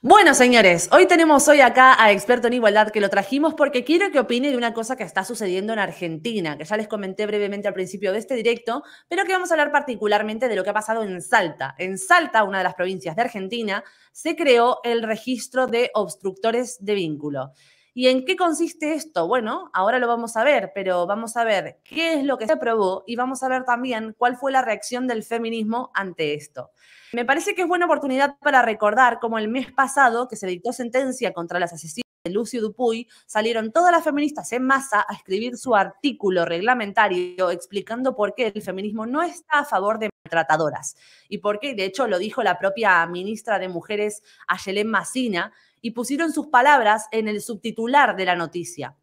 Bueno, señores, hoy tenemos acá a Experto en Igualdad que lo trajimos porque quiero que opine de una cosa que está sucediendo en Argentina, que ya les comenté brevemente al principio de este directo, pero que vamos a hablar particularmente de lo que ha pasado en Salta. En Salta, una de las provincias de Argentina, se creó el registro de obstructores de vínculo. ¿Y en qué consiste esto? Bueno, ahora lo vamos a ver, pero vamos a ver qué es lo que se aprobó y vamos a ver también cuál fue la reacción del feminismo ante esto. Me parece que es buena oportunidad para recordar cómo el mes pasado, que se dictó sentencia contra las asesinas de Lucio Dupuy, salieron todas las feministas en masa a escribir su artículo reglamentario explicando por qué el feminismo no está a favor de maltratadoras y por qué, de hecho, lo dijo la propia ministra de Mujeres, Ayelén Massina, y pusieron sus palabras en el subtitular de la noticia.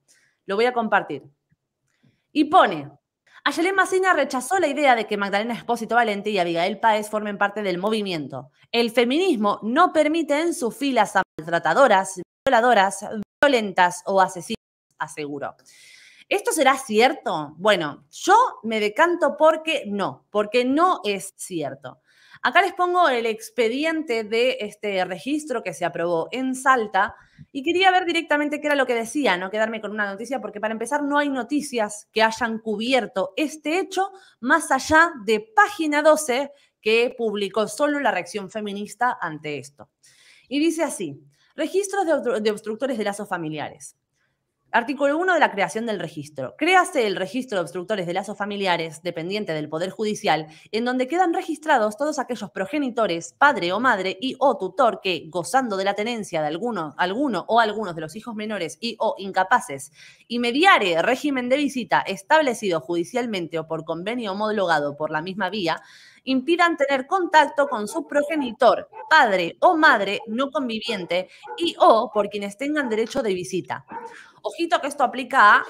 Lo voy a compartir. Y pone: Ayelén Massina rechazó la idea de que Magdalena Espósito Valente y Abigail Páez formen parte del movimiento. El feminismo no permite en sus filas a maltratadoras, violadoras, violentas o asesinas, aseguró. ¿Esto será cierto? Bueno, yo me decanto porque no es cierto. Acá les pongo el expediente de este registro que se aprobó en Salta y quería ver directamente qué era lo que decía, no quedarme con una noticia, porque para empezar no hay noticias que hayan cubierto este hecho más allá de Página 12, que publicó solo la reacción feminista ante esto. Y dice así: registros de obstructores de lazos familiares. Artículo 1 de la creación del registro. Créase el registro de obstructores de lazos familiares, dependiente del Poder Judicial, en donde quedan registrados todos aquellos progenitores, padre o madre y o tutor que, gozando de la tenencia de alguno o algunos de los hijos menores y o incapaces, y mediare régimen de visita establecido judicialmente o por convenio homologado por la misma vía, impidan tener contacto con su progenitor, padre o madre no conviviente y o por quienes tengan derecho de visita. Ojito que esto aplica a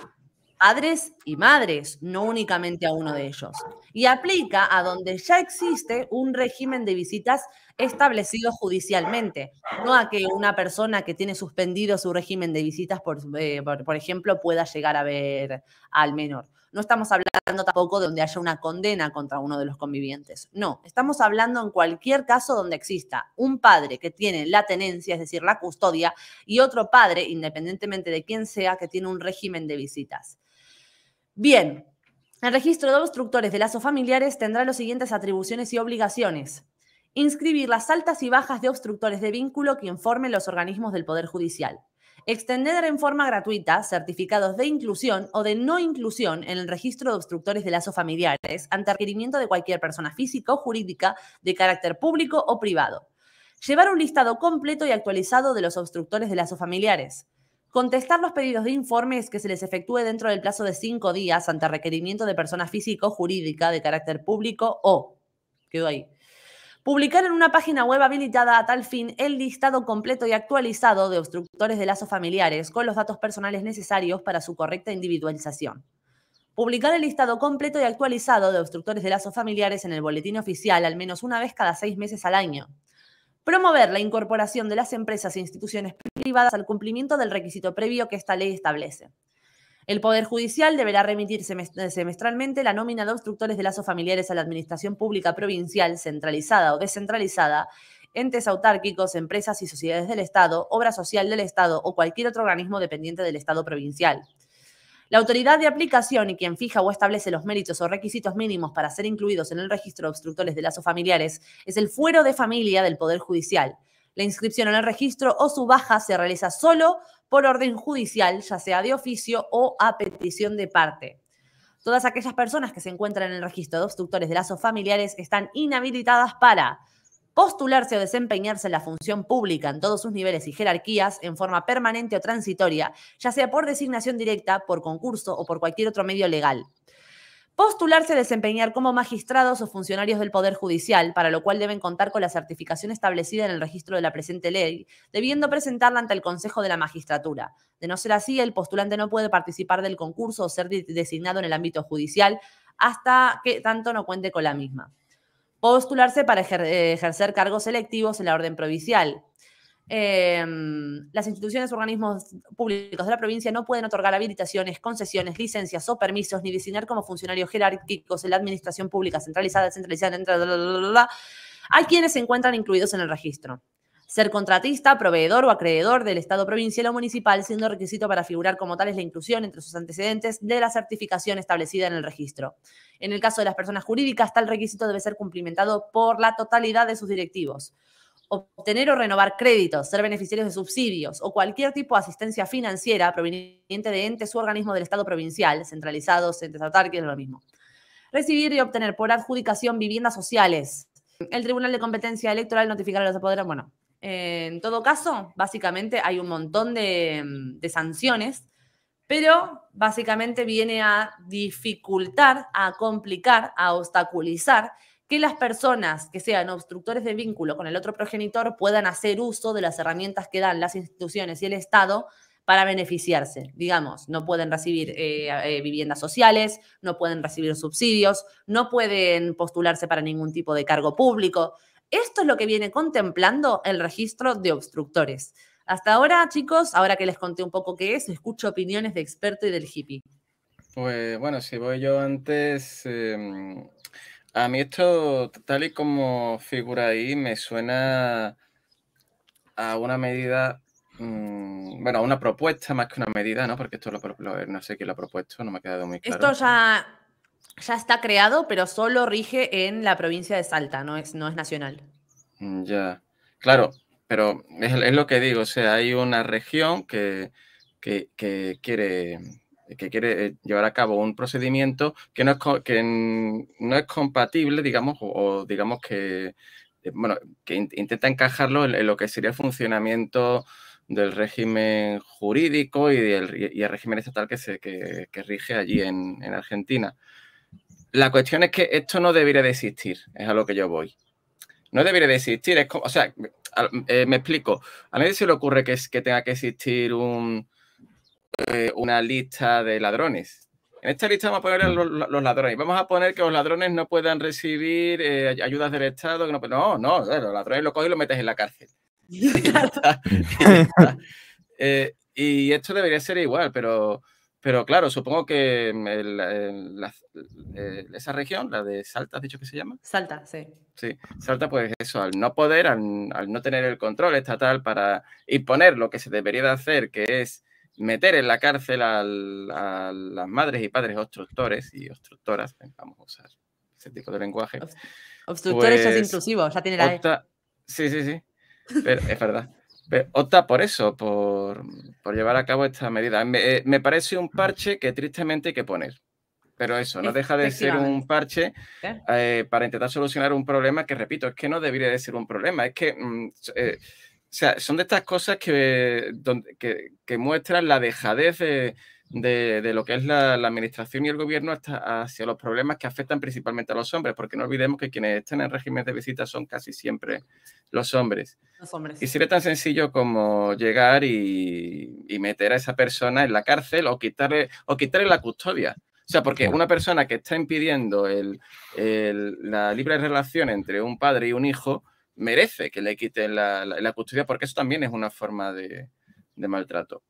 padres y madres, no únicamente a uno de ellos. Y aplica a donde ya existe un régimen de visitas establecido judicialmente, no a que una persona que tiene suspendido su régimen de visitas, por ejemplo, pueda llegar a ver al menor. No estamos hablando tampoco de donde haya una condena contra uno de los convivientes. No, estamos hablando en cualquier caso donde exista un padre que tiene la tenencia, es decir, la custodia, y otro padre, independientemente de quién sea, que tiene un régimen de visitas. Bien, el registro de obstructores de lazos familiares tendrá las siguientes atribuciones y obligaciones: inscribir las altas y bajas de obstructores de vínculo que informen los organismos del Poder Judicial; extender en forma gratuita certificados de inclusión o de no inclusión en el registro de obstructores de lazos familiares ante requerimiento de cualquier persona física o jurídica de carácter público o privado; llevar un listado completo y actualizado de los obstructores de lazos familiares; contestar los pedidos de informes que se les efectúe dentro del plazo de 5 días ante requerimiento de persona física o jurídica de carácter público o, quedó ahí, publicar en una página web habilitada a tal fin el listado completo y actualizado de obstructores de lazos familiares con los datos personales necesarios para su correcta individualización; publicar el listado completo y actualizado de obstructores de lazos familiares en el boletín oficial al menos una vez cada 6 meses al año; promover la incorporación de las empresas e instituciones privadas al cumplimiento del requisito previo que esta ley establece. El Poder Judicial deberá remitir semestralmente la nómina de obstructores de lazos familiares a la Administración Pública Provincial, centralizada o descentralizada, entes autárquicos, empresas y sociedades del Estado, obra social del Estado o cualquier otro organismo dependiente del Estado provincial. La autoridad de aplicación y quien fija o establece los méritos o requisitos mínimos para ser incluidos en el registro de obstructores de lazos familiares es el fuero de familia del Poder Judicial. La inscripción en el registro o su baja se realiza solo por orden judicial, ya sea de oficio o a petición de parte. Todas aquellas personas que se encuentran en el registro de obstructores de lazos familiares están inhabilitadas para postularse o desempeñarse en la función pública en todos sus niveles y jerarquías en forma permanente o transitoria, ya sea por designación directa, por concurso o por cualquier otro medio legal; postularse a desempeñar como magistrados o funcionarios del Poder Judicial, para lo cual deben contar con la certificación establecida en el registro de la presente ley, debiendo presentarla ante el Consejo de la Magistratura. De no ser así, el postulante no puede participar del concurso o ser designado en el ámbito judicial hasta que tanto no cuente con la misma; postularse para ejercer cargos electivos en la orden provincial. Las instituciones o organismos públicos de la provincia no pueden otorgar habilitaciones, concesiones, licencias o permisos, ni designar como funcionarios jerárquicos en la administración pública centralizada, a quienes se encuentran incluidos en el registro. Ser contratista, proveedor o acreedor del Estado provincial o municipal, siendo requisito para figurar como tales la inclusión entre sus antecedentes de la certificación establecida en el registro. En el caso de las personas jurídicas, tal requisito debe ser cumplimentado por la totalidad de sus directivos. Obtener o renovar créditos, ser beneficiarios de subsidios o cualquier tipo de asistencia financiera proveniente de entes u organismos del Estado provincial, centralizados, entes autárquicos, es lo mismo. Recibir y obtener por adjudicación viviendas sociales. El Tribunal de Competencia Electoral notificará a los poderes. Bueno, en todo caso, básicamente hay un montón de sanciones, pero básicamente viene a dificultar, a complicar, a obstaculizar que las personas que sean obstructores de vínculo con el otro progenitor puedan hacer uso de las herramientas que dan las instituciones y el Estado para beneficiarse. Digamos, no pueden recibir viviendas sociales, no pueden recibir subsidios, no pueden postularse para ningún tipo de cargo público. Esto es lo que viene contemplando el registro de obstructores. Hasta ahora, chicos, ahora que les conté un poco qué es, escucho opiniones de experto y del hippie. Pues bueno, si voy yo antes, a mí esto, tal y como figura ahí, me suena a una medida, bueno, a una propuesta más que una medida, ¿no? Porque esto no sé quién lo ha propuesto, no me ha quedado muy claro. Esto ya está creado, pero solo rige en la provincia de Salta, no es nacional. Ya, claro, pero es lo que digo, o sea, hay una región que quiere llevar a cabo un procedimiento que no es compatible, digamos, o digamos que, bueno, que intenta encajarlo en lo que sería el funcionamiento del régimen jurídico y el régimen estatal que rige allí en Argentina. La cuestión es que esto no debería de existir, es a lo que yo voy. No debería de existir, es como, o sea, me explico. A nadie se le ocurre que tenga que existir una lista de ladrones. En esta lista vamos a poner los ladrones. Vamos a poner que los ladrones no puedan recibir ayudas del Estado. No, los ladrones lo coges y los metes en la cárcel. Y ya está. Y esto debería ser igual, pero claro, supongo que esa región, la de Salta, ¿has dicho que se llama? Salta, sí. Sí, Salta, pues eso, al no poder, al no tener el control estatal para imponer lo que se debería de hacer, que es meter en la cárcel a las madres y padres obstructores y obstructoras, vamos a usar ese tipo de lenguaje. Obstructores pues, ya es inclusivo, ya tiene la E. Sí, pero es verdad. Pero opta por eso, por llevar a cabo esta medida. Me parece un parche que tristemente hay que poner. Pero eso, no deja de ser un parche para intentar solucionar un problema que, repito, es que no debería de ser un problema. Es que, o sea, son de estas cosas que muestran la dejadez de lo que es la administración y el gobierno hacia los problemas que afectan principalmente a los hombres, porque no olvidemos que quienes están en régimen de visita son casi siempre los hombres. Y sería tan sencillo como llegar y meter a esa persona en la cárcel o quitarle la custodia. O sea, porque una persona que está impidiendo la libre relación entre un padre y un hijo merece que le quiten la custodia, porque eso también es una forma de maltrato.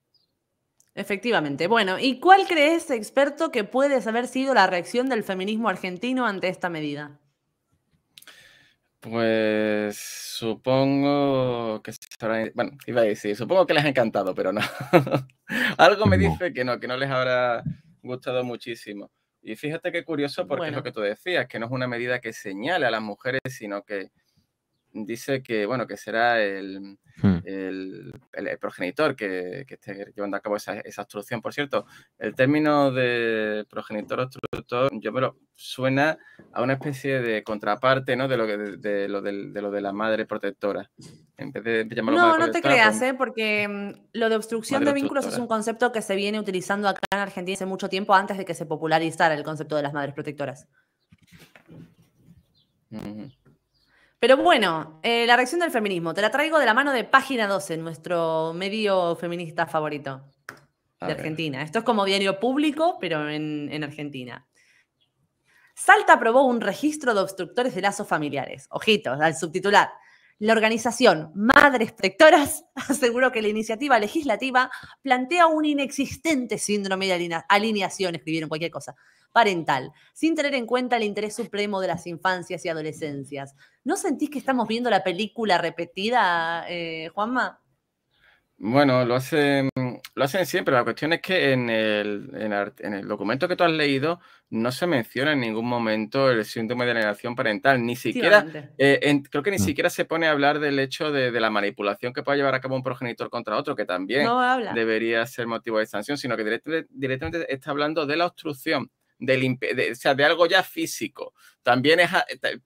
Efectivamente. Bueno, ¿y cuál crees, experto, que puede haber sido la reacción del feminismo argentino ante esta medida? Pues supongo que bueno, iba a decir, supongo que les ha encantado, pero no. Algo me dice que no les habrá gustado muchísimo. Y fíjate qué curioso, porque es lo que tú decías, que no es una medida que señale a las mujeres, sino que dice que, bueno, que será el progenitor que esté llevando a cabo esa obstrucción. Por cierto, el término de progenitor obstructor suena a una especie de contraparte, ¿no? de lo de la madre protectora. En vez de llamarlo madre protectora. No te creas, porque lo de obstrucción de vínculos es un concepto que se viene utilizando acá en Argentina hace mucho tiempo antes de que se popularizara el concepto de las madres protectoras. Pero bueno, la reacción del feminismo, te la traigo de la mano de Página 12, nuestro medio feminista favorito de Argentina. Esto es como diario público, pero en Argentina. Salta aprobó un registro de obstructores de lazos familiares. Ojitos, al subtitular. La organización Madres Protectoras aseguró que la iniciativa legislativa plantea un inexistente síndrome de alineación, escribieron cualquier cosa, parental, sin tener en cuenta el interés supremo de las infancias y adolescencias. ¿No sentís que estamos viendo la película repetida, Juanma? Bueno, lo hacen siempre. La cuestión es que en el documento que tú has leído no se menciona en ningún momento el síndrome de alienación parental. Ni siquiera, creo que ni siquiera se pone a hablar del hecho de la manipulación que pueda llevar a cabo un progenitor contra otro, que también No habla. debería ser motivo de sanción, sino que directamente está hablando de la obstrucción, o sea, de algo ya físico. También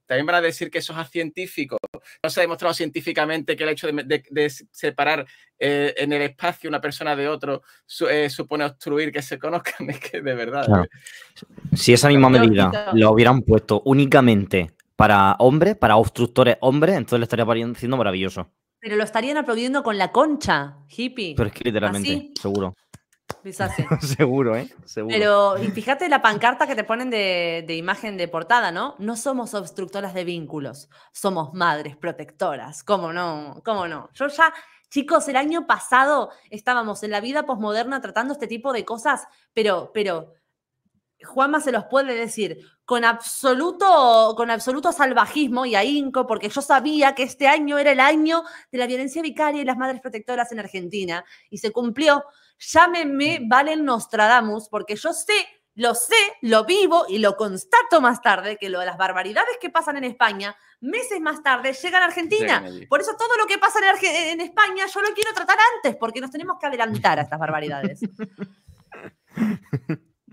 van a decir que eso es científico. No se ha demostrado científicamente que el hecho de separar en el espacio una persona de otro supone obstruir que se conozcan. Es que de verdad. Claro. Si esa misma medida lo hubieran puesto únicamente para hombres, para obstructores hombres, entonces le estaría pareciendo maravilloso. Pero lo estarían aplaudiendo con la concha, hippie. Pero es que literalmente, ¿así? seguro. Seguro, Seguro. Pero, y fíjate la pancarta que te ponen de imagen de portada, ¿no? No somos obstructoras de vínculos, somos madres protectoras. ¿Cómo no? ¿Cómo no? Yo ya, chicos, el año pasado estábamos en la vida posmoderna tratando este tipo de cosas, pero Juanma se los puede decir con absoluto salvajismo y ahínco, porque yo sabía que este año era el año de la violencia vicaria y las madres protectoras en Argentina, y se cumplió. Llámenme Valen Nostradamus, porque yo lo vivo y lo constato más tarde, que lo de las barbaridades que pasan en España, meses más tarde, llegan a Argentina. Por eso todo lo que pasa en España yo lo quiero tratar antes, porque nos tenemos que adelantar a estas barbaridades.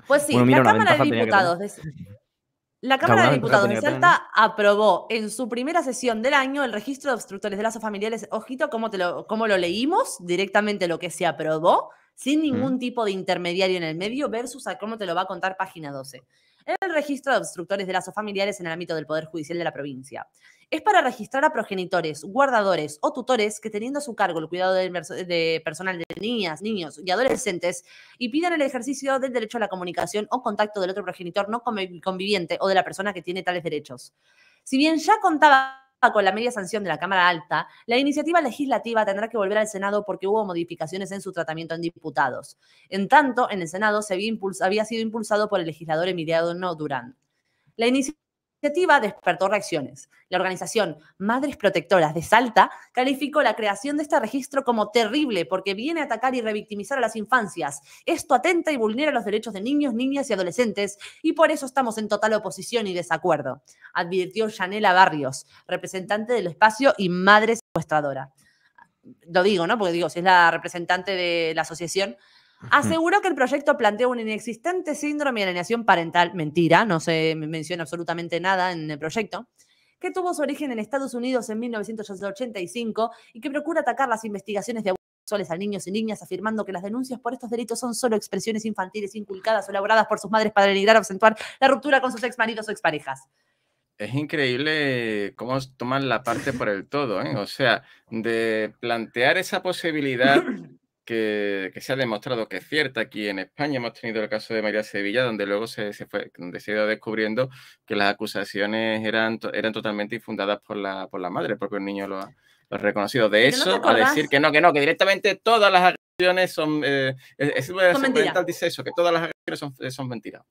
Pues sí, bueno, mira, la Cámara de Diputados de Salta aprobó en su primera sesión del año el registro de obstructores de lazos familiares. Ojito cómo lo leímos, directamente lo que se aprobó, sin ningún tipo de intermediario en el medio, versus a cómo te lo va a contar página 12. El registro de obstructores de lazos familiares en el ámbito del Poder Judicial de la provincia. Es para registrar a progenitores, guardadores o tutores que, teniendo a su cargo el cuidado de personal de niñas, niños y adolescentes, y pidan el ejercicio del derecho a la comunicación o contacto del otro progenitor no conviviente o de la persona que tiene tales derechos. Si bien ya contaba con la media sanción de la Cámara Alta, la iniciativa legislativa tendrá que volver al Senado porque hubo modificaciones en su tratamiento en diputados. En tanto, en el Senado había sido impulsado por el legislador Emiliano Durán. La iniciativa despertó reacciones. La organización Madres Protectoras de Salta calificó la creación de este registro como terrible porque viene a atacar y revictimizar a las infancias. Esto atenta y vulnera los derechos de niños, niñas y adolescentes y por eso estamos en total oposición y desacuerdo, advirtió Yanela Barrios, representante del espacio y madre secuestradora. Lo digo, ¿no? Porque digo, si es la representante de la asociación. Aseguró que el proyecto plantea un inexistente síndrome de alienación parental, mentira, no se menciona absolutamente nada en el proyecto, que tuvo su origen en Estados Unidos en 1985 y que procura atacar las investigaciones de abusos sexuales a niños y niñas, afirmando que las denuncias por estos delitos son solo expresiones infantiles inculcadas o elaboradas por sus madres para denigrar o acentuar la ruptura con sus exmaridos o exparejas. Es increíble cómo toman la parte por el todo, ¿eh? O sea, de plantear esa posibilidad que se ha demostrado que es cierta. Aquí en España hemos tenido el caso de María Sevilla, donde luego se ha ido descubriendo que las acusaciones eran totalmente infundadas por la madre, el propio niño lo ha reconocido. De eso a decir que que directamente todas las agresiones son... son mentiras. Dice eso, que todas las agresiones son mentiras.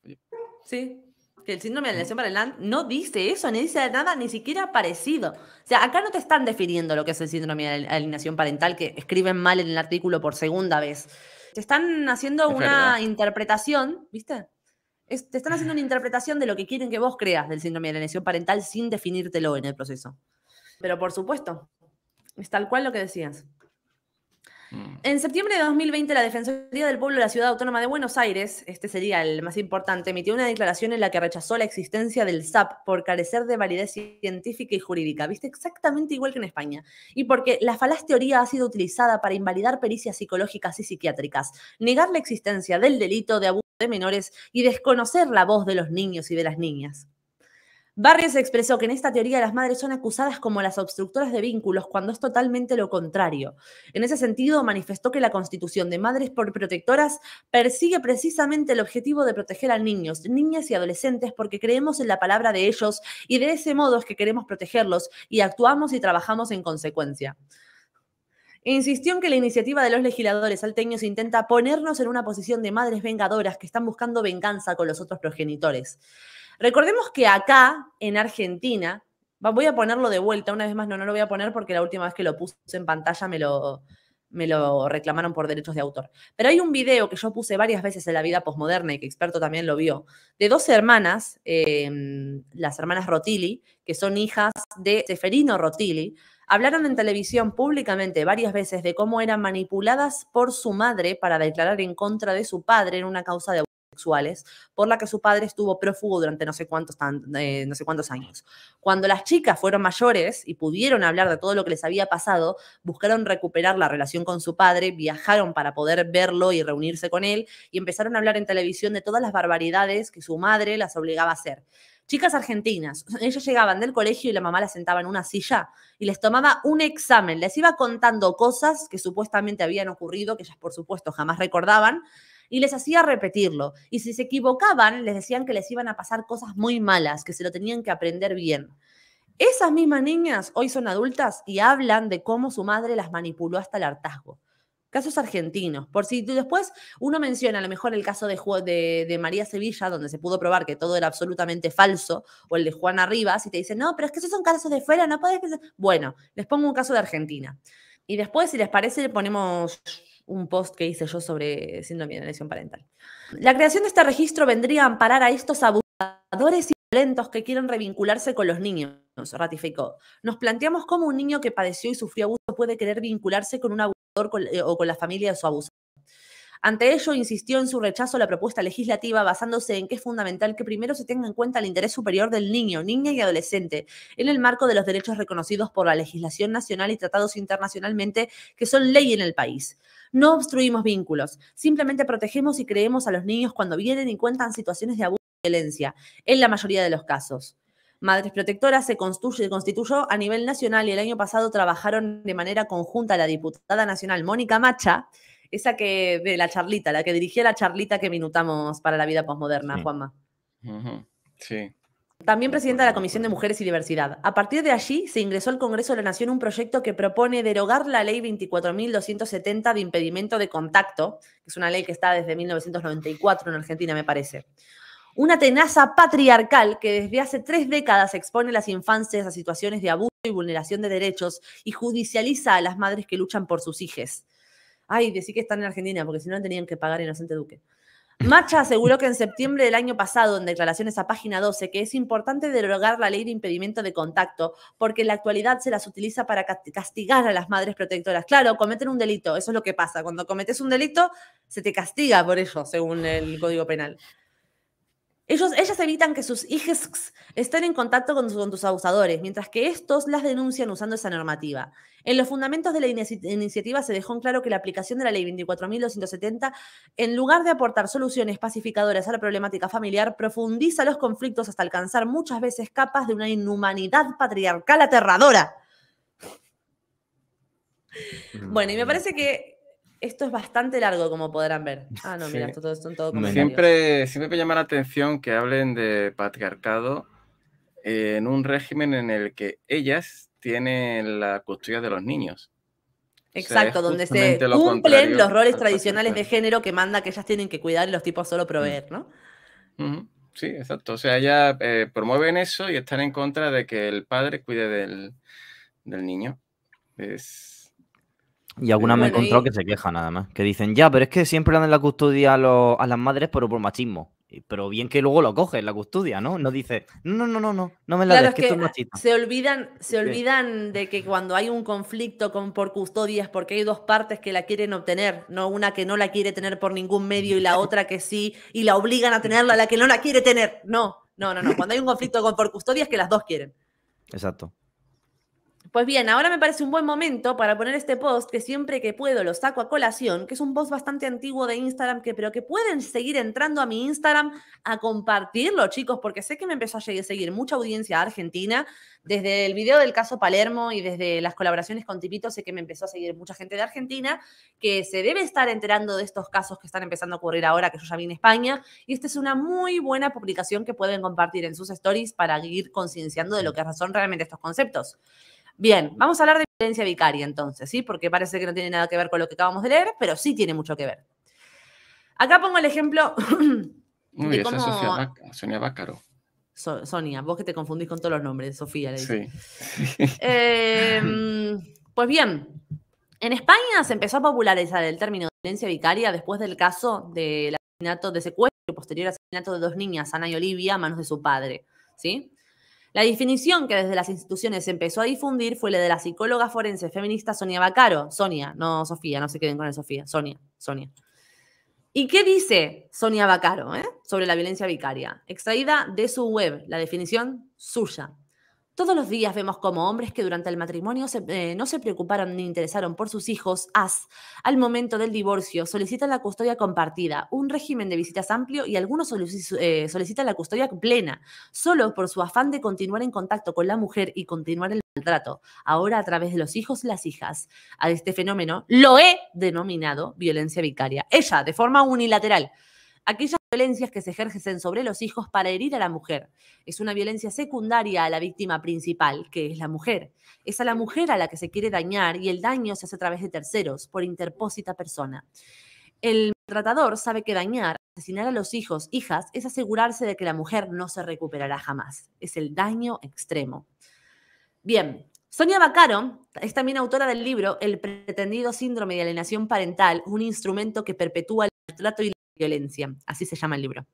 Sí. Que el síndrome de alienación parental no dice eso, ni dice nada ni siquiera parecido. O sea, acá no te están definiendo lo que es el síndrome de alienación parental, que escriben mal en el artículo por segunda vez. Te están haciendo una interpretación, ¿viste? Te están haciendo una interpretación de lo que quieren que vos creas del síndrome de alienación parental sin definírtelo en el proceso. Pero por supuesto, es tal cual lo que decías. En septiembre de 2020, la Defensoría del Pueblo de la Ciudad Autónoma de Buenos Aires, este sería el más importante, emitió una declaración en la que rechazó la existencia del SAP por carecer de validez científica y jurídica, ¿viste? Exactamente igual que en España. Y porque la falaz teoría ha sido utilizada para invalidar pericias psicológicas y psiquiátricas, negar la existencia del delito de abuso de menores y desconocer la voz de los niños y de las niñas. Barrios expresó que en esta teoría las madres son acusadas como las obstructoras de vínculos cuando es totalmente lo contrario. En ese sentido, manifestó que la constitución de madres por protectoras persigue precisamente el objetivo de proteger a niños, niñas y adolescentes porque creemos en la palabra de ellos y de ese modo es que queremos protegerlos y actuamos y trabajamos en consecuencia. Insistió en que la iniciativa de los legisladores salteños intenta ponernos en una posición de madres vengadoras que están buscando venganza con los otros progenitores. Recordemos que acá, en Argentina, voy a ponerlo de vuelta, una vez más no lo voy a poner porque la última vez que lo puse en pantalla me lo reclamaron por derechos de autor. Pero hay un video que yo puse varias veces en La Vida Posmoderna y que Experto también lo vio, de dos hermanas, las hermanas Rotili, que son hijas de Seferino Rotili. Hablaron en televisión públicamente varias veces de cómo eran manipuladas por su madre para declarar en contra de su padre en una causa de abusos sexuales, por la que su padre estuvo prófugo durante no sé cuántos años. Cuando las chicas fueron mayores y pudieron hablar de todo lo que les había pasado, buscaron recuperar la relación con su padre, viajaron para poder verlo y reunirse con él, y empezaron a hablar en televisión de todas las barbaridades que su madre las obligaba a hacer. Chicas argentinas, ellas llegaban del colegio y la mamá las sentaba en una silla y les tomaba un examen, les iba contando cosas que supuestamente habían ocurrido, que ellas por supuesto jamás recordaban, y les hacía repetirlo. Y si se equivocaban, les decían que les iban a pasar cosas muy malas, que se lo tenían que aprender bien. Esas mismas niñas hoy son adultas y hablan de cómo su madre las manipuló hasta el hartazgo. Casos argentinos. Por si después uno menciona a lo mejor el caso de María Sevilla, donde se pudo probar que todo era absolutamente falso, o el de Juana Rivas, y te dicen, no, pero es que esos son casos de fuera, no podés pensar. Bueno, les pongo un caso de Argentina. Y después, si les parece, ponemos un post que hice yo sobre síndrome de alienación parental. La creación de este registro vendría a amparar a estos abusadores y violentos que quieren revincularse con los niños, ratificó. Nos planteamos cómo un niño que padeció y sufrió abuso puede querer vincularse con un abusador o con la familia de su abusador. Ante ello, insistió en su rechazo a la propuesta legislativa, basándose en que es fundamental que primero se tenga en cuenta el interés superior del niño, niña y adolescente, en el marco de los derechos reconocidos por la legislación nacional y tratados internacionalmente que son ley en el país. No obstruimos vínculos, simplemente protegemos y creemos a los niños cuando vienen y cuentan situaciones de abuso y violencia, en la mayoría de los casos. Madres Protectoras se constituyó a nivel nacional y el año pasado trabajaron de manera conjunta la diputada nacional Mónica Macha, esa que de la charlita, la que dirigía la charlita que minutamos para La Vida Posmoderna, sí. Juanma. Sí. También presidenta de la Comisión de Mujeres y Diversidad. A partir de allí se ingresó al Congreso de la Nación un proyecto que propone derogar la ley 24.270 de impedimento de contacto, que es una ley que está desde 1994 en Argentina, me parece. Una tenaza patriarcal que desde hace 3 décadas expone a las infancias a situaciones de abuso y vulneración de derechos y judicializa a las madres que luchan por sus hijos. Ay, decí que están en Argentina, porque si no tenían que pagar Inocente Duque. Macha aseguró que en septiembre del año pasado, en declaraciones a Página 12, que es importante derogar la ley de impedimento de contacto, porque en la actualidad se las utiliza para castigar a las madres protectoras. Claro, cometen un delito, eso es lo que pasa. Cuando cometes un delito, se te castiga por ello, según el Código Penal. Ellas evitan que sus hijos estén en contacto con tus abusadores, mientras que estos las denuncian usando esa normativa. En los fundamentos de la iniciativa se dejó en claro que la aplicación de la ley 24.270, en lugar de aportar soluciones pacificadoras a la problemática familiar, profundiza los conflictos hasta alcanzar muchas veces capas de una inhumanidad patriarcal aterradora. Bueno, y me parece que esto es bastante largo, como podrán ver. Ah, no, mira, estos son todo comentarios. Siempre me llama la atención que hablen de patriarcado en un régimen en el que ellas tienen la custodia de los niños. Exacto, donde se cumplen los roles tradicionales de género que manda que ellas tienen que cuidar y los tipos solo proveer, ¿no? Sí, exacto. O sea, ellas promueven eso y están en contra de que el padre cuide del niño. Y algunas me he encontrado que se quejan nada más. Que dicen, ya, pero es que siempre le dan la custodia a las madres, pero por machismo. Pero bien que luego lo coges, la custodia, ¿no? No dice, no me la des, que esto es machista. Se olvidan de que cuando hay un conflicto por custodias, porque hay dos partes que la quieren obtener, no una que no la quiere tener por ningún medio y la otra que sí, y la obligan a tenerla, la que no la quiere tener. No. Cuando hay un conflicto por custodias, que las dos quieren. Exacto. Pues bien, ahora me parece un buen momento para poner este post que siempre que puedo lo saco a colación, que es un post bastante antiguo de Instagram, pero que pueden seguir entrando a mi Instagram a compartirlo, chicos, porque sé que me empezó a seguir mucha audiencia argentina. Desde el video del caso Palermo y desde las colaboraciones con Tipito, sé que me empezó a seguir mucha gente de Argentina que se debe estar enterando de estos casos que están empezando a ocurrir ahora, que yo ya vi en España. Y esta es una muy buena publicación que pueden compartir en sus stories para ir concienciando de lo que son realmente estos conceptos. Bien, vamos a hablar de violencia vicaria, entonces, ¿sí? Porque parece que no tiene nada que ver con lo que acabamos de leer, pero sí tiene mucho que ver. Acá pongo el ejemplo de cómo... Sonia Bácaro. Sonia, vos que te confundís con todos los nombres, Sofía le dice. Sí. Pues bien, en España se empezó a popularizar el término de violencia vicaria después del caso del asesinato de secuestro y posterior asesinato de 2 niñas, Ana y Olivia, a manos de su padre, ¿sí? La definición que desde las instituciones se empezó a difundir fue la de la psicóloga forense feminista Sonia Bácaro. Sonia, no Sofía, no se queden con el Sofía. Sonia. ¿Y qué dice Sonia Bácaro sobre la violencia vicaria? Extraída de su web, la definición suya. Todos los días vemos como hombres que durante el matrimonio no se preocuparon ni interesaron por sus hijos, al momento del divorcio, solicitan la custodia compartida, un régimen de visitas amplio y algunos solicitan la custodia plena, solo por su afán de continuar en contacto con la mujer y continuar el maltrato, ahora a través de los hijos y las hijas. A este fenómeno lo he denominado violencia vicaria. Ella, de forma unilateral. Aquellas violencias que se ejercen sobre los hijos para herir a la mujer. Es una violencia secundaria a la víctima principal, que es la mujer. Es a la mujer a la que se quiere dañar y el daño se hace a través de terceros, por interpósita persona. El maltratador sabe que dañar, asesinar a los hijos, hijas, es asegurarse de que la mujer no se recuperará jamás. Es el daño extremo. Bien, Sonia Bácaro es también autora del libro El pretendido síndrome de alienación parental, un instrumento que perpetúa el maltrato y la violencia. Así se llama el libro.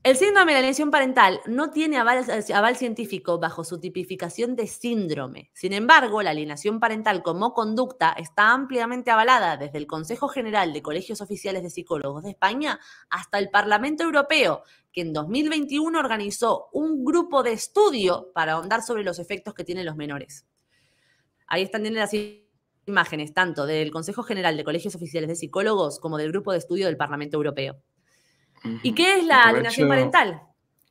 El síndrome de alienación parental no tiene aval científico bajo su tipificación de síndrome. Sin embargo, la alienación parental como conducta está ampliamente avalada desde el Consejo General de Colegios Oficiales de Psicólogos de España hasta el Parlamento Europeo, que en 2021 organizó un grupo de estudio para ahondar sobre los efectos que tienen los menores. Ahí están las imágenes tanto del Consejo General de Colegios Oficiales de Psicólogos como del grupo de estudio del Parlamento Europeo. ¿Y qué es la alienación parental?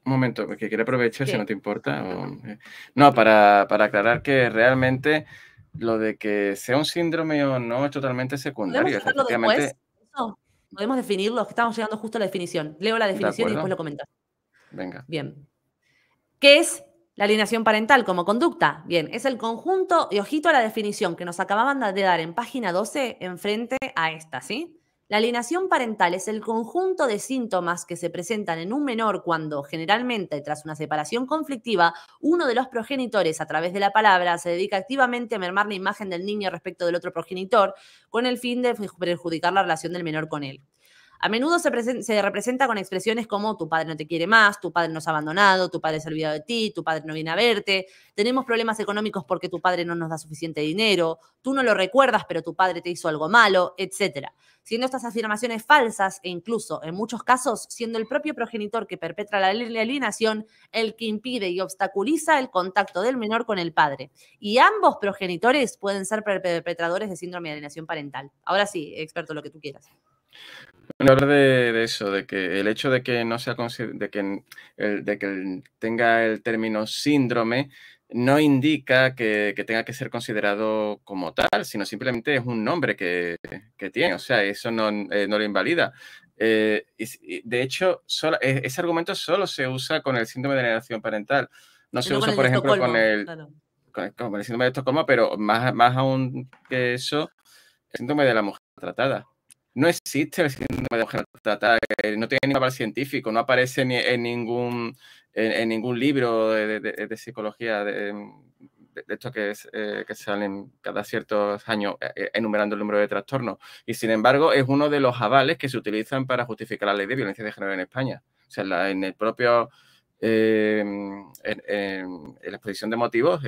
Un momento, porque quiero aprovechar, si no te importa. No, para aclarar que realmente lo de que sea un síndrome o no es totalmente secundario. Efectivamente. ¿Podemos definirlo? Estamos llegando justo a la definición. Leo la definición y después lo comentas. Venga. Bien. ¿Qué es la alienación parental como conducta? Bien, es el conjunto, y ojito a la definición que nos acababan de dar en página 12 enfrente a esta, ¿sí? La alienación parental es el conjunto de síntomas que se presentan en un menor cuando, generalmente, tras una separación conflictiva, uno de los progenitores, a través de la palabra, se dedica activamente a mermar la imagen del niño respecto del otro progenitor, con el fin de perjudicar la relación del menor con él. A menudo se representa con expresiones como tu padre no te quiere más, tu padre nos ha abandonado, tu padre se ha olvidado de ti, tu padre no viene a verte, tenemos problemas económicos porque tu padre no nos da suficiente dinero, tú no lo recuerdas pero tu padre te hizo algo malo, etc. Siendo estas afirmaciones falsas e incluso, en muchos casos, siendo el propio progenitor que perpetra la alienación el que impide y obstaculiza el contacto del menor con el padre. Y ambos progenitores pueden ser perpetradores de síndrome de alienación parental. Ahora sí, experto, lo que tú quieras. Bueno, hablar de eso, de que el hecho de que no sea de que tenga el término síndrome no indica que tenga que ser considerado como tal, sino simplemente es un nombre que tiene. O sea, eso no lo invalida. De hecho, ese argumento solo se usa con el síndrome de alienación parental. No se usa, por ejemplo, con el síndrome de Estocolmo, pero más aún que eso, el síndrome de la mujer tratada. No existe el síndrome de la mujer maltratada, no tiene ningún aval científico, no aparece en ningún libro de psicología de estos que salen cada ciertos años enumerando el número de trastornos. Y sin embargo, es uno de los avales que se utilizan para justificar la ley de violencia de género en España. O sea, en el propio en la exposición de motivos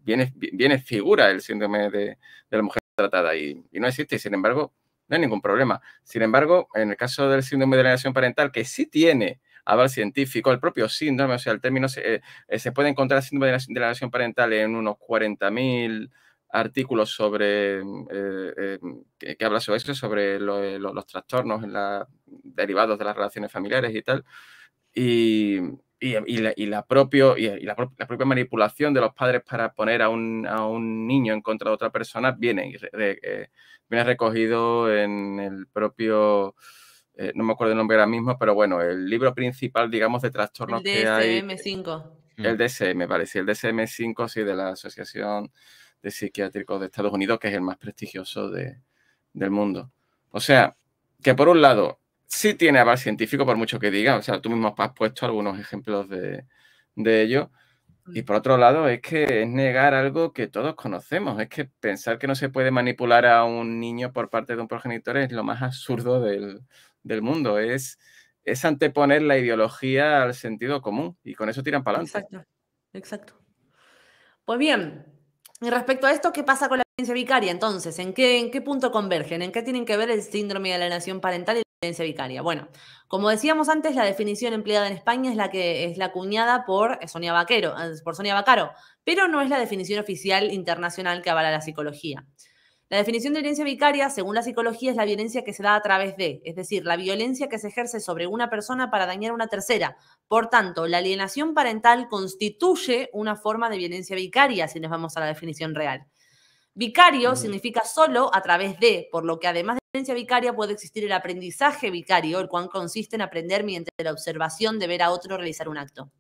viene figura el síndrome de la mujer maltratada y no existe. Y sin embargo, no hay ningún problema. Sin embargo, en el caso del síndrome de alienación parental, que sí tiene aval científico, el propio síndrome, o sea, el término se puede encontrar síndrome de alienación parental en unos 40.000 artículos sobre que habla sobre eso, sobre los trastornos derivados de las relaciones familiares y tal. Y la propia manipulación de los padres para poner a un niño en contra de otra persona viene recogido en el propio, no me acuerdo el nombre ahora mismo, pero bueno, el libro principal, digamos, de trastornos que hay. El DSM-5. El DSM, vale, sí, el DSM-5, sí, de la Asociación psiquiátricos de Estados Unidos, que es el más prestigioso del mundo. O sea, que por un lado sí tiene aval científico, por mucho que diga, o sea, tú mismo has puesto algunos ejemplos de ello, y por otro lado es que es negar algo que todos conocemos, es que pensar que no se puede manipular a un niño por parte de un progenitor es lo más absurdo del mundo, es anteponer la ideología al sentido común, y con eso tiran para adelante. Exacto. Pues bien, y respecto a esto, ¿qué pasa con la violencia vicaria? Entonces, ¿en qué punto convergen? ¿En qué tienen que ver el síndrome de alienación parental y la violencia vicaria? Bueno, como decíamos antes, la definición empleada en España es la acuñada por Sonia Vaccaro, pero no es la definición oficial internacional que avala la psicología. La definición de violencia vicaria, según la psicología, es la violencia que se da a través de, es decir, la violencia que se ejerce sobre una persona para dañar a una tercera. Por tanto, la alienación parental constituye una forma de violencia vicaria, si nos vamos a la definición real. Vicario significa solo a través de, por lo que además de violencia vicaria puede existir el aprendizaje vicario, el cual consiste en aprender mediante la observación de ver a otro realizar un acto.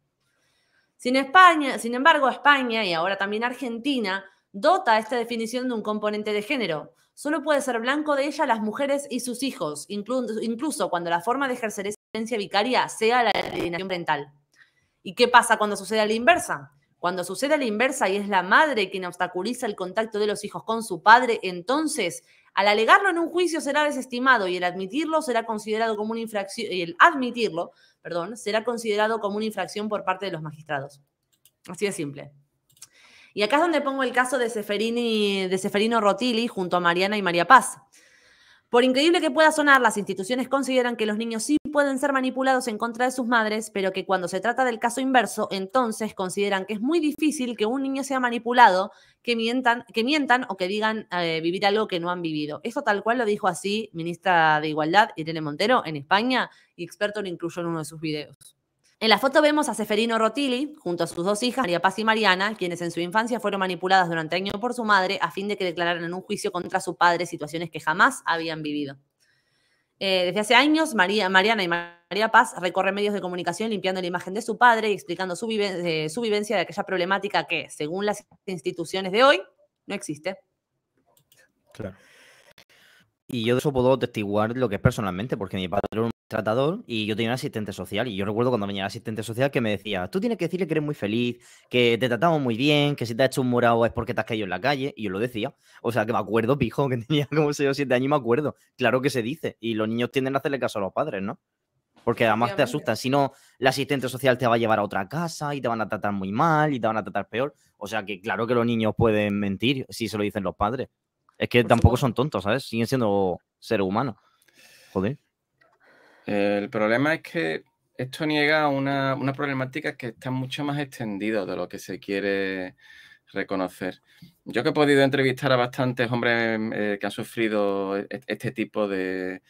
Sin embargo, España y ahora también Argentina dota esta definición de un componente de género. Solo puede ser blanco de ella las mujeres y sus hijos, incluso cuando la forma de ejercer esa violencia vicaria sea la alienación parental. ¿Y qué pasa cuando sucede a la inversa? Cuando sucede a la inversa y es la madre quien obstaculiza el contacto de los hijos con su padre, entonces, al alegarlo en un juicio será desestimado y el admitirlo será considerado como una infracción, será considerado como una infracción por parte de los magistrados. Así de simple. Y acá es donde pongo el caso de Ceferino Rotili junto a Mariana y María Paz. Por increíble que pueda sonar, las instituciones consideran que los niños sí pueden ser manipulados en contra de sus madres, pero que cuando se trata del caso inverso, entonces consideran que es muy difícil que un niño sea manipulado, que mientan o que digan vivir algo que no han vivido. Eso tal cual lo dijo así ministra de Igualdad, Irene Montero, en España, y Experto lo incluyó en uno de sus videos. En la foto vemos a Ceferino Rotili junto a sus dos hijas, María Paz y Mariana, quienes en su infancia fueron manipuladas durante años por su madre a fin de que declararan en un juicio contra su padre situaciones que jamás habían vivido. Desde hace años, Mariana y María Paz recorren medios de comunicación limpiando la imagen de su padre y explicando su vivencia de aquella problemática que, según las instituciones de hoy, no existe. Claro. Y yo de eso puedo testiguar lo que es personalmente, porque mi padre era un tratador y yo tenía un asistente social. Y yo recuerdo cuando venía el asistente social que me decía, tú tienes que decirle que eres muy feliz, que te tratamos muy bien, que si te has hecho un morado es porque te has caído en la calle. Y yo lo decía. O sea, que me acuerdo, pijo, que tenía como 6 o 7 años y me acuerdo. Claro que se dice. Y los niños tienden a hacerle caso a los padres, ¿no? Porque además te asustan. Si no, el asistente social te va a llevar a otra casa y te van a tratar muy mal y te van a tratar peor. O sea, que claro que los niños pueden mentir si se lo dicen los padres. Es que tampoco son tontos, ¿sabes? Siguen siendo seres humanos. Joder. El problema es que esto niega una problemática que está mucho más extendida de lo que se quiere reconocer. Yo que he podido entrevistar a bastantes hombres que han sufrido este tipo de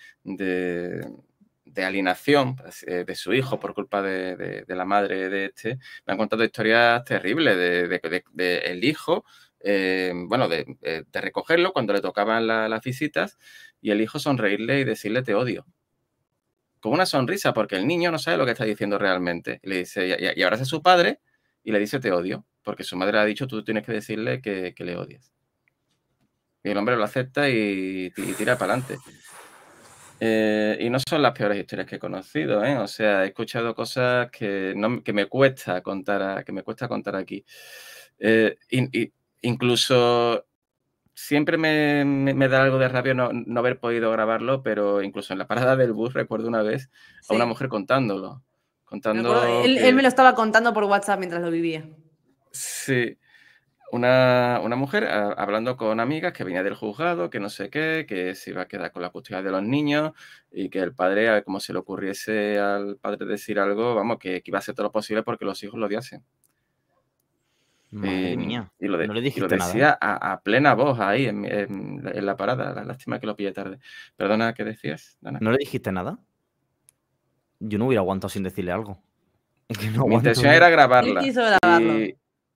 alienación de su hijo por culpa de la madre de este, me han contado historias terribles de el hijo, de recogerlo cuando le tocaban las visitas y el hijo sonreírle y decirle te odio. Con una sonrisa, porque el niño no sabe lo que está diciendo realmente. Y le dice, y ahora es su padre y le dice te odio, porque su madre le ha dicho tú tienes que decirle que le odias. Y el hombre lo acepta y tira para adelante. Y no son las peores historias que he conocido, ¿eh? O sea, he escuchado cosas que me cuesta contar aquí. Incluso siempre me da algo de rabia no haber podido grabarlo, pero incluso en la parada del bus recuerdo una vez a una mujer contándolo. Él me lo estaba contando por WhatsApp mientras lo vivía. Sí. Una mujer hablando con amigas que venía del juzgado, que no sé qué, que se iba a quedar con la custodia de los niños y que el padre, como se le ocurriese al padre decir algo, vamos, que iba a hacer todo lo posible porque los hijos lo odiasen. Madre mía. Y lo no le dijiste y lo decía a plena voz ahí en la parada. Lástima que lo pillé tarde. Perdona, ¿qué decías, Dana? ¿No le dijiste nada? Yo no hubiera aguantado sin decirle algo. Es que no Mi intención era grabarla. Él quiso grabarlo.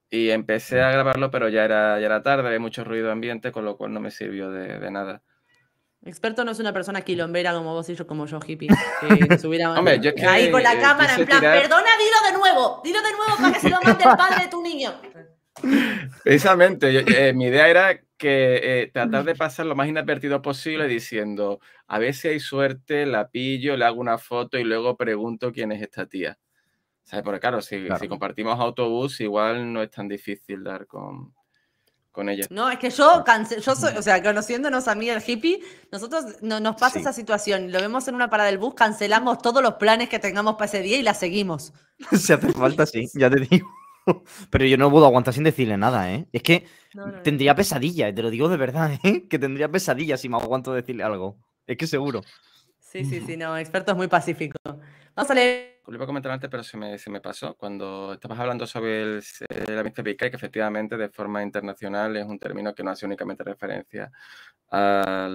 Y empecé a grabarlo, pero ya era tarde, había mucho ruido ambiente, con lo cual no me sirvió de nada. Experto no es una persona quilombera como vos y yo, como yo, hippie. Que se hubiera Hombre, yo es que ahí con la cámara, en plan, perdona, dilo de nuevo para que se lo mande el padre de tu niño. Precisamente, mi idea era que tratar de pasar lo más inadvertido posible diciendo, a ver si hay suerte, la pillo, le hago una foto y luego pregunto quién es esta tía. ¿Sabes? Porque claro, si compartimos autobús, igual no es tan difícil dar con ella. No, es que yo soy, o sea, conociéndonos a mí, el hippie, nosotros nos pasa esa situación, lo vemos en una parada del bus, cancelamos todos los planes que tengamos para ese día y la seguimos. Si hace falta, sí, ya te digo. Pero yo no puedo aguantar sin decirle nada, ¿eh? Es que tendría pesadilla, te lo digo de verdad, ¿eh? Que tendría pesadilla si me aguanto decirle algo. Es que seguro. Sí, no, experto es muy pacífico. Vamos a leer. Lo iba a comentar antes, pero se me pasó. Cuando estabas hablando sobre el ambiente vicaria, que efectivamente de forma internacional es un término que no hace únicamente referencia a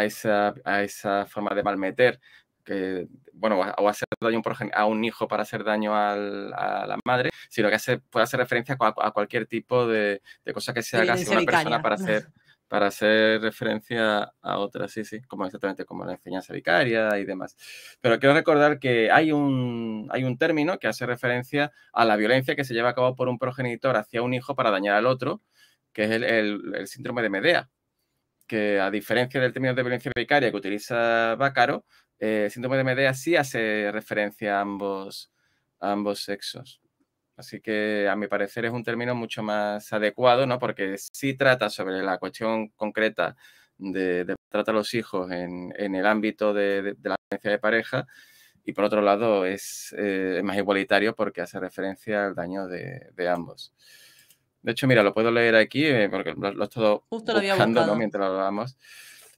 esa forma de malmeter, que, bueno, o hacer daño a un hijo para hacer daño a la madre, sino que puede hacer referencia a cualquier tipo de cosa que se haga hacia una persona para hacer referencia a otra, sí, como exactamente como la enseñanza vicaria y demás. Pero quiero recordar que hay un término que hace referencia a la violencia que se lleva a cabo por un progenitor hacia un hijo para dañar al otro, que es el síndrome de Medea, que a diferencia del término de violencia vicaria que utiliza Bácaro, el síndrome de Medea sí hace referencia a ambos sexos. Así que, a mi parecer, es un término mucho más adecuado, ¿no? Porque sí trata sobre la cuestión concreta de tratar a los hijos en el ámbito de la violencia de pareja, y por otro lado es más igualitario porque hace referencia al daño de ambos. De hecho, mira, lo puedo leer aquí porque lo he estado buscando, ¿no? Mientras lo hablamos.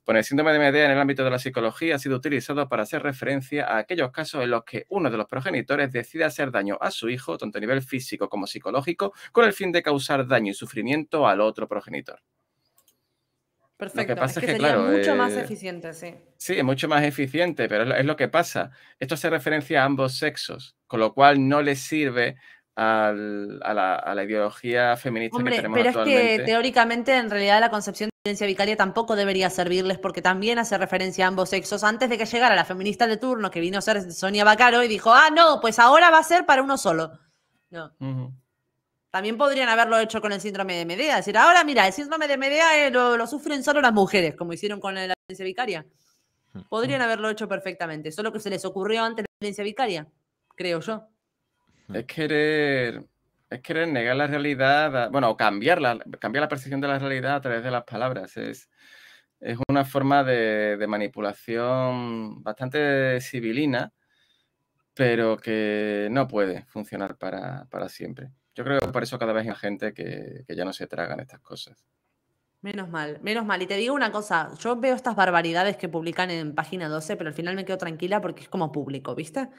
Pone, el síndrome de Medea en el ámbito de la psicología ha sido utilizado para hacer referencia a aquellos casos en los que uno de los progenitores decide hacer daño a su hijo, tanto a nivel físico como psicológico, con el fin de causar daño y sufrimiento al otro progenitor. Perfecto, lo que pasa es que sería mucho más eficiente, sí. Sí, es mucho más eficiente, pero es lo que pasa. Esto hace referencia a ambos sexos, con lo cual no les sirve a la ideología feminista que tenemos actualmente. Pero es que teóricamente, en realidad, la concepción de violencia vicaria tampoco debería servirles porque también hace referencia a ambos sexos antes de que llegara la feminista de turno que vino a ser Sonia Bácaro y dijo, no, pues ahora va a ser para uno solo. No. También podrían haberlo hecho con el síndrome de Medea. Es decir, ahora mira, el síndrome de Medea lo sufren solo las mujeres, como hicieron con la violencia vicaria. Podrían haberlo hecho perfectamente, solo que se les ocurrió antes la violencia vicaria, creo yo. Es querer negar la realidad, bueno, o cambiar la percepción de la realidad a través de las palabras. Es una forma de manipulación bastante civilina, pero que no puede funcionar para siempre. Yo creo que por eso cada vez hay más gente que ya no se tragan estas cosas. Menos mal, menos mal. Y te digo una cosa, yo veo estas barbaridades que publican en Página 12, pero al final me quedo tranquila porque es como público, ¿viste?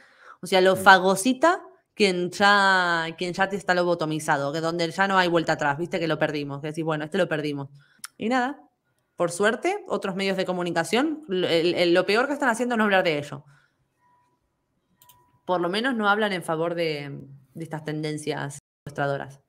O sea, lo fagocita quien ya te está lobotomizado, que donde ya no hay vuelta atrás, ¿viste? Que lo perdimos, que decís, bueno, lo perdimos. Y nada, por suerte, otros medios de comunicación, lo peor que están haciendo es no hablar de ello. Por lo menos no hablan en favor de estas tendencias secuestradoras.